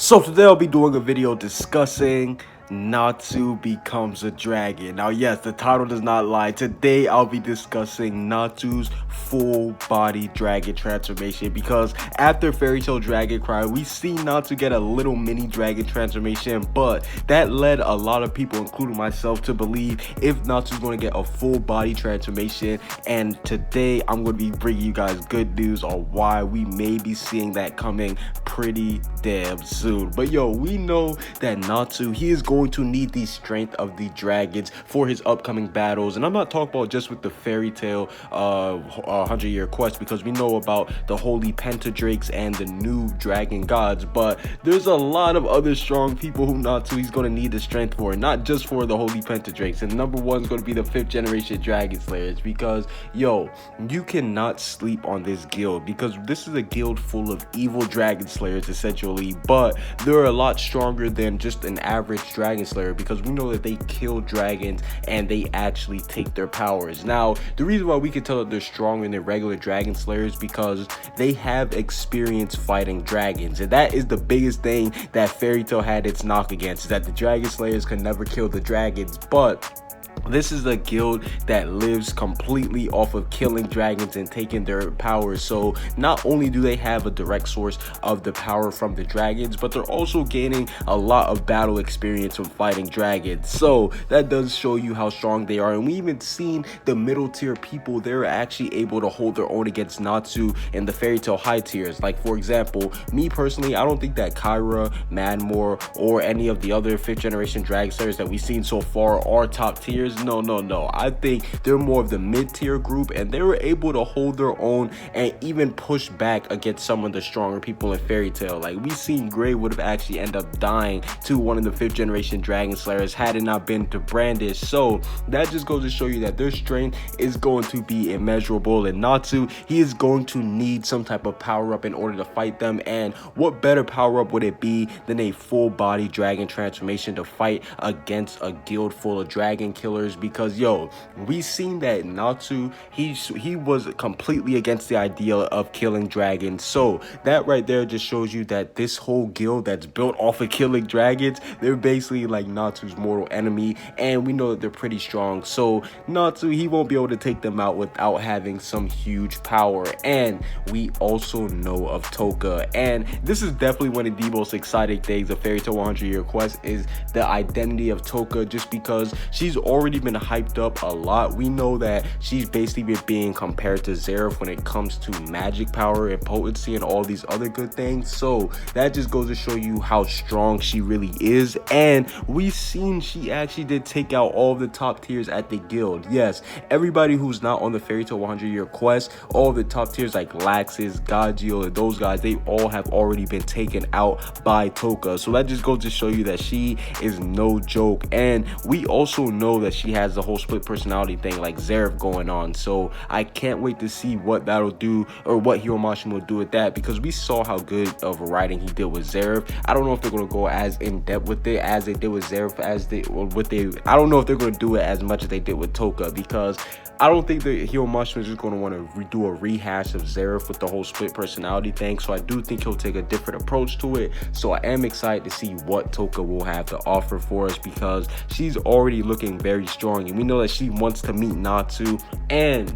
So today I'll be doing a video discussing Natsu becomes a dragon. Now yes, the title does not lie. Today I'll be discussing Natsu's full body dragon transformation, because after Fairy Tail Dragon Cry, we see Natsu get a little mini dragon transformation, but that led a lot of people, including myself, to believe if Natsu's going to get a full body transformation. And today I'm going to be bringing you guys good news on why we may be seeing that coming pretty damn soon. But yo, we know that Natsu, he is going to need the strength of the dragons for his upcoming battles. And I'm not talking about just with the Fairy Tail 100-year quest, because we know about the holy pentadrakes and the new dragon gods, but there's a lot of other strong people who Natsu he's going to need the strength for, not just for the holy pentadrakes. And number one is going to be the 5th generation dragon slayers, because yo, you cannot sleep on this guild, because this is a guild full of evil dragon slayers essentially, but they're a lot stronger than just an average dragon slayer, because we know that they kill dragons and they actually take their powers. Now, the reason why we can tell that they're stronger than regular dragon slayers, because they have experience fighting dragons, and that is the biggest thing that Fairy Tail had its knock against, is that the dragon slayers could never kill the dragons. But this is a guild that lives completely off of killing dragons and taking their powers. So not only do they have a direct source of the power from the dragons, but they're also gaining a lot of battle experience from fighting dragons. So that does show you how strong they are. And we even seen the middle tier people, they're actually able to hold their own against Natsu in the Fairy Tail high tiers. Like, for example, me personally, I don't think that Kyra, Manmore, or any of the other 5th generation dragon slayers that we've seen so far are top tiers. No. I think they're more of the mid-tier group, and they were able to hold their own and even push back against some of the stronger people in Fairy Tail. Like, we seen Gray would have actually ended up dying to one of the 5th generation dragon slayers had it not been to Brandish. So that just goes to show you that their strength is going to be immeasurable, and Natsu, he is going to need some type of power up in order to fight them. And what better power up would it be than a full body dragon transformation to fight against a guild full of dragon killers? Because yo, we seen that Natsu, he was completely against the idea of killing dragons. So that right there just shows you that this whole guild that's built off of killing dragons, they're basically like Natsu's mortal enemy, and we know that they're pretty strong. So Natsu, he won't be able to take them out without having some huge power. And we also know of Toka, and this is definitely one of the most exciting things of Fairy Tail 100-year quest, is the identity of Toka, just because she's already been hyped up a lot. We know that she's basically been being compared to Zeref when it comes to magic power and potency and all these other good things. So that just goes to show you how strong she really is. And we've seen she actually did take out all of the top tiers at the guild. Yes, everybody who's not on the Fairy Tail 100-year quest, all the top tiers like Laxus, Gagio, and those guys, they all have already been taken out by Toka. So that just goes to show you that she is no joke. And we also know that she has the whole split personality thing like Zeref going on. So I can't wait to see what that'll do, or what Hiro Mashima will do with that, because we saw how good of a writing he did with Zeref. I don't know if they're going to go as in depth with it as they did with Zeref, I don't know if they're going to do it as much as they did with Toka, because I don't think that Hiro Mashima is just going to want to do a rehash of Zeref with the whole split personality thing. So I do think he'll take a different approach to it. So I am excited to see what Toka will have to offer for us, because she's already looking very strong, and we know that she wants to meet Natsu. And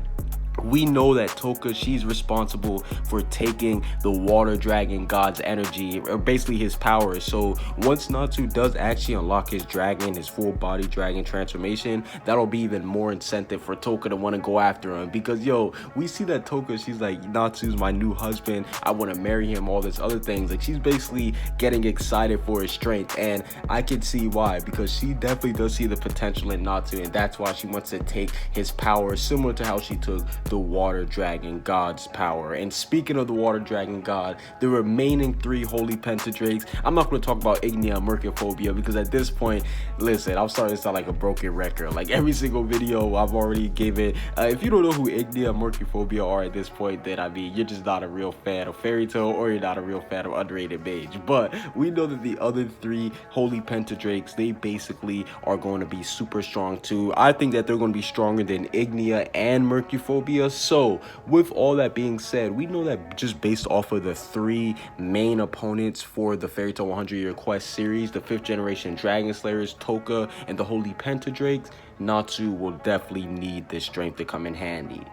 we know that Toka, she's responsible for taking the water dragon god's energy, or basically his power. So once Natsu does actually unlock his dragon, his full body dragon transformation, that'll be even more incentive for Toka to want to go after him. Because yo, we see that Toka, she's like, Natsu's my new husband, I want to marry him, all this other things. Like, she's basically getting excited for his strength, and I can see why, because she definitely does see the potential in Natsu, and that's why she wants to take his power, similar to how she took the water dragon god's power. And speaking of the water dragon god, the remaining 3 holy pentadrakes, I'm not going to talk about Ignia and Mercophobia, because at this point, listen, I'm starting to sound like a broken record. Like, every single video I've already gave it. If you don't know who Ignia and Mercophobia are at this point, then I mean, you're just not a real fan of Fairy Tail, or you're not a real fan of Underrated Mage. But we know that the other 3 holy pentadrakes, they basically are going to be super strong too. I think that they're going to be stronger than Ignia and Mercophobia, Acnologia. So with all that being said, we know that just based off of the 3 main opponents for the Fairy Tail 100-Year Quest series, the 5th generation Dragon Slayers, Toka, and the Holy Pentadrakes, Natsu will definitely need this strength to come in handy.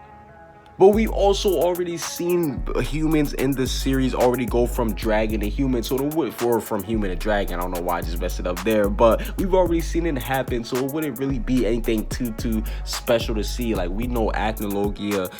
But we've also already seen humans in this series already go from dragon to human. So from human to dragon, I don't know why I just messed it up there, but we've already seen it happen. So it wouldn't really be anything too special to see. Like, we know Acnologia,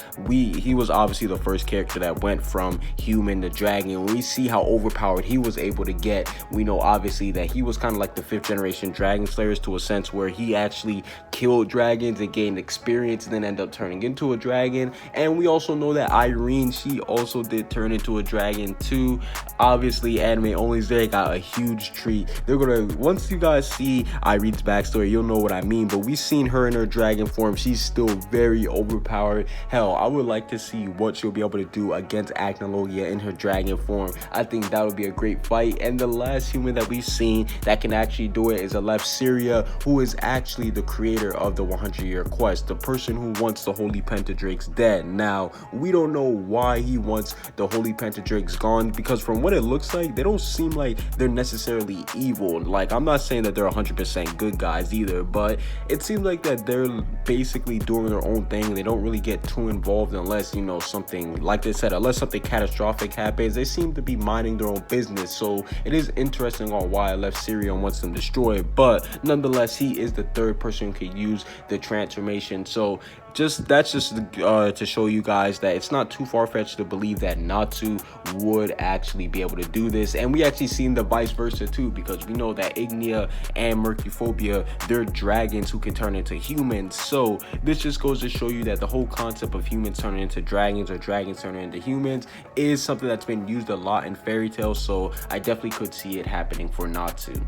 he was obviously the first character that went from human to dragon. We see how overpowered he was able to get. We know obviously that he was kind of like the 5th generation Dragon Slayers, to a sense where he actually killed dragons and gained experience and then ended up turning into a dragon. And we also know that Irene, she also did turn into a dragon too. Obviously, anime onlys there got a huge treat. They're gonna, once you guys see Irene's backstory, you'll know what I mean. But we've seen her in her dragon form. She's still very overpowered. Hell, I would like to see what she'll be able to do against Acnologia in her dragon form. I think that would be a great fight. And the last human that we've seen that can actually do it is Syria, who is actually the creator of the 100-Year Quest, the person who wants the Holy Pentadrakes dead. Now, we don't know why he wants the Holy Pentadrakes gone, because from what it looks like, they don't seem like they're necessarily evil. Like, I'm not saying that they're 100% good guys either, but it seems like that they're basically doing their own thing. They don't really get too involved unless, you know, something, like they said, unless something catastrophic happens. They seem to be minding their own business. So it is interesting on why Syria wants them destroyed, but nonetheless, he is the 3rd person who could use the transformation. So that's just to show you guys that it's not too far-fetched to believe that Natsu would actually be able to do this. And we actually seen the vice versa too, because we know that Ignia and Mercuphobia, they're dragons who can turn into humans. So this just goes to show you that the whole concept of humans turning into dragons or dragons turning into humans is something that's been used a lot in fairy tales. So I definitely could see it happening for Natsu.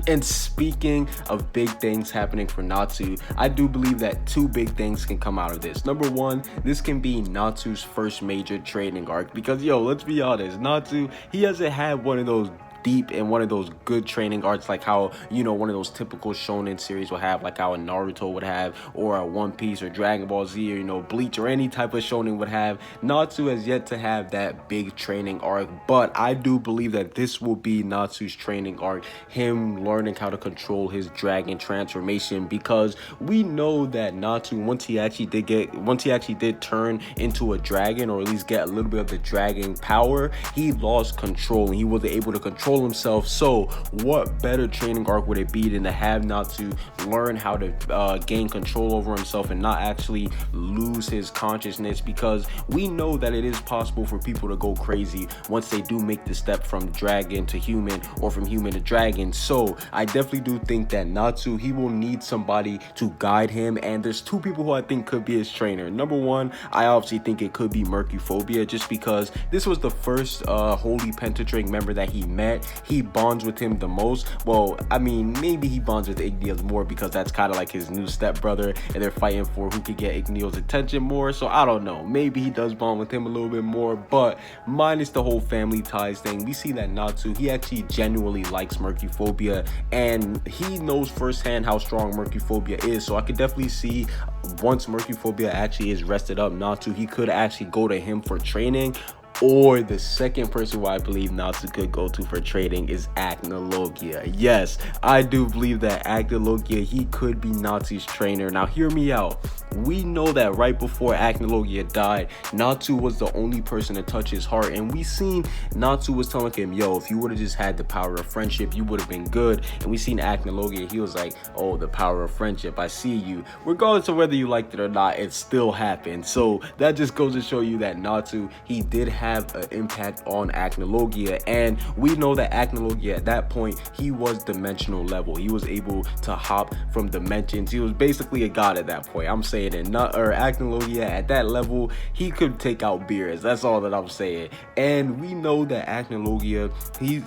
And speaking of big things happening for Natsu, I do believe that 2 big things can come out of this. Number 1, this can be Natsu's first major training arc, because yo, let's be honest, Natsu, he hasn't had one of those deep and one of those good training arcs like how, you know, one of those typical shonen series will have, like how a Naruto would have, or a One Piece or Dragon Ball Z, or, you know, Bleach, or any type of shonen would have. Natsu has yet to have that big training arc, but I do believe that this will be Natsu's training arc, him learning how to control his dragon transformation, because we know that Natsu, once he actually did turn into a dragon, or at least get a little bit of the dragon power, he lost control and he wasn't able to control himself. So what better training arc would it be than to have Natsu learn how to gain control over himself and not actually lose his consciousness, because we know that it is possible for people to go crazy once they do make the step from dragon to human, or from human to dragon. So I definitely do think that Natsu, he will need somebody to guide him, and there's 2 people who I think could be his trainer. Number 1, I obviously think it could be Mercuphobia, just because this was the first Holy Pentadrake member that he met. He bonds with him the most. Well, I mean, maybe he bonds with Igneos more because that's kind of like his new stepbrother, and they're fighting for who could get Igneos' attention more. So I don't know, maybe he does bond with him a little bit more, but minus the whole family ties thing, we see that Natsu, he actually genuinely likes Mercuphobia, and he knows firsthand how strong Mercuphobia is. So I could definitely see, once Mercuphobia actually is rested up, Natsu, he could actually go to him for training. Or the second person who I believe Natsu could go to for trading is Acnologia. Yes, I do believe that Acnologia, he could be Natsu's trainer. Now hear me out. We know that right before Acnologia died, Natsu was the only person to touch his heart, and we seen Natsu was telling him, yo, if you would have just had the power of friendship, you would have been good. And we seen Acnologia, he was like, oh, the power of friendship, I see you. Regardless of whether you liked it or not, it still happened. So that just goes to show you that Natsu, he did have an impact on Acnologia, and we know that Acnologia at that point, he was dimensional level. He was able to hop from dimensions. He was basically a god at that point. I'm saying it, Acnologia at that level, he could take out beers. That's all that I'm saying. And we know that Acnologia,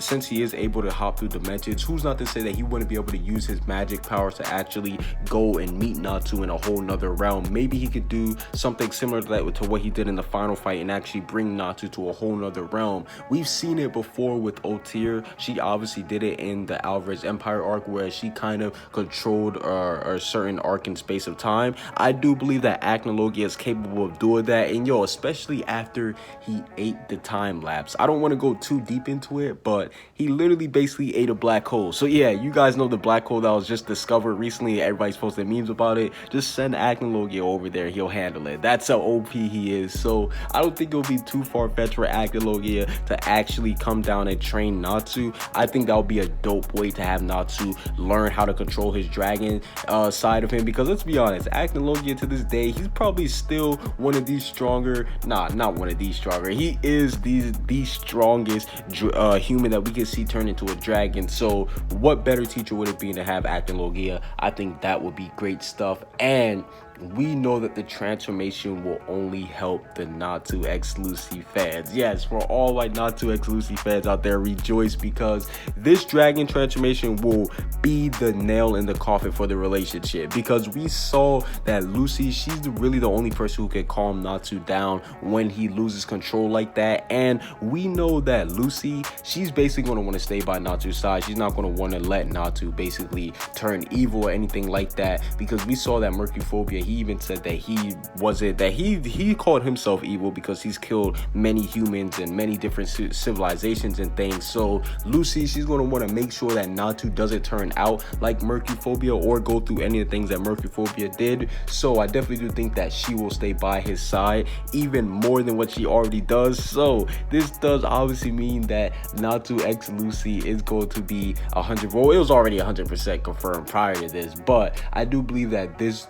since he is able to hop through dimensions, who's not to say that he wouldn't be able to use his magic powers to actually go and meet Natsu in a whole nother realm. Maybe he could do something similar to that, to what he did in the final fight, and actually bring Natsu to a whole nother realm. We've seen it before with Otir. She obviously did it in the Alvarez Empire arc, where she kind of controlled a certain arc in space of time. I do believe that Acnologia is capable of doing that. And yo, especially after he ate the time lapse. I don't want to go too deep into it, but he literally basically ate a black hole. So yeah, you guys know the black hole that was just discovered recently. Everybody's posting memes about it. Just send Acnologia over there. He'll handle it. That's how OP he is. So I don't think it'll be too far-fetched for Acnologia to actually come down and train Natsu. I think that would be a dope way to have Natsu learn how to control his dragon side of him, because let's be honest, Acnologia to this day, he's probably still one of these stronger, not one of these stronger, he is the strongest human that we can see turn into a dragon. So what better teacher would it be to have Acnologia? I think that would be great stuff. And we know that the transformation will only help the Natsu x Lucy fans. Yes, for all my Natsu x Lucy fans out there, rejoice, because this dragon transformation will be the nail in the coffin for the relationship. Because we saw that Lucy, she's really the only person who can calm Natsu down when he loses control like that. And we know that Lucy, she's basically going to want to stay by Natsu's side. She's not going to want to let Natsu basically turn evil or anything like that, because we saw that Mercuphobia, he even said that he called himself evil because he's killed many humans and many different civilizations and things. So Lucy, she's going to want to make sure that Natsu doesn't turn out like Mercuphobia or go through any of the things that Mercuphobia did. So I definitely do think that she will stay by his side even more than what she already does. So this does obviously mean that Natsu x Lucy is going to be 100. Well, it was already 100% confirmed prior to this, but I do believe that this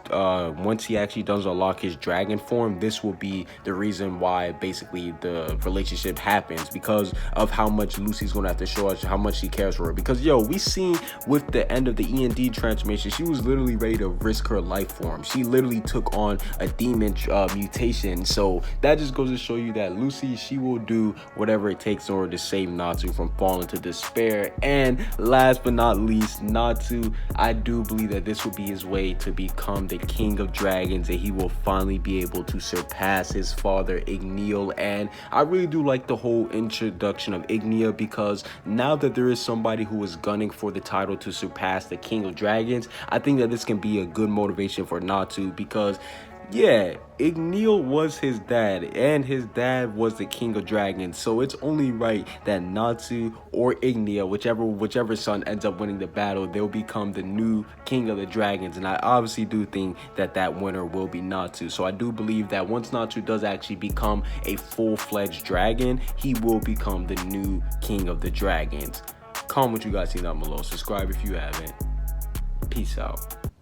once he actually does unlock his dragon form, this will be the reason why basically the relationship happens, because of how much Lucy's gonna have to show us how much she cares for her. Because yo, we seen with the end of the END transformation, she was literally ready to risk her life form. She literally took on a demon mutation. So that just goes to show you that Lucy, she will do whatever it takes in order to save Natsu from falling to despair. And last but not least, Natsu, I do believe that this will be his way to become the king of dragons, and he will finally be able to surpass his father Igneel. And I really do like the whole introduction of Igneel, because now that there is somebody who is gunning for the title to surpass the king of dragons, I think that this can be a good motivation for Natsu, because yeah, Igneel was his dad, and his dad was the king of dragons. So it's only right that Natsu or Igneel, whichever son ends up winning the battle, they'll become the new king of the dragons. And I obviously do think that that winner will be Natsu. So I do believe that once Natsu does actually become a full-fledged dragon, he will become the new king of the dragons. Comment what you guys think down below. Subscribe if you haven't. Peace out.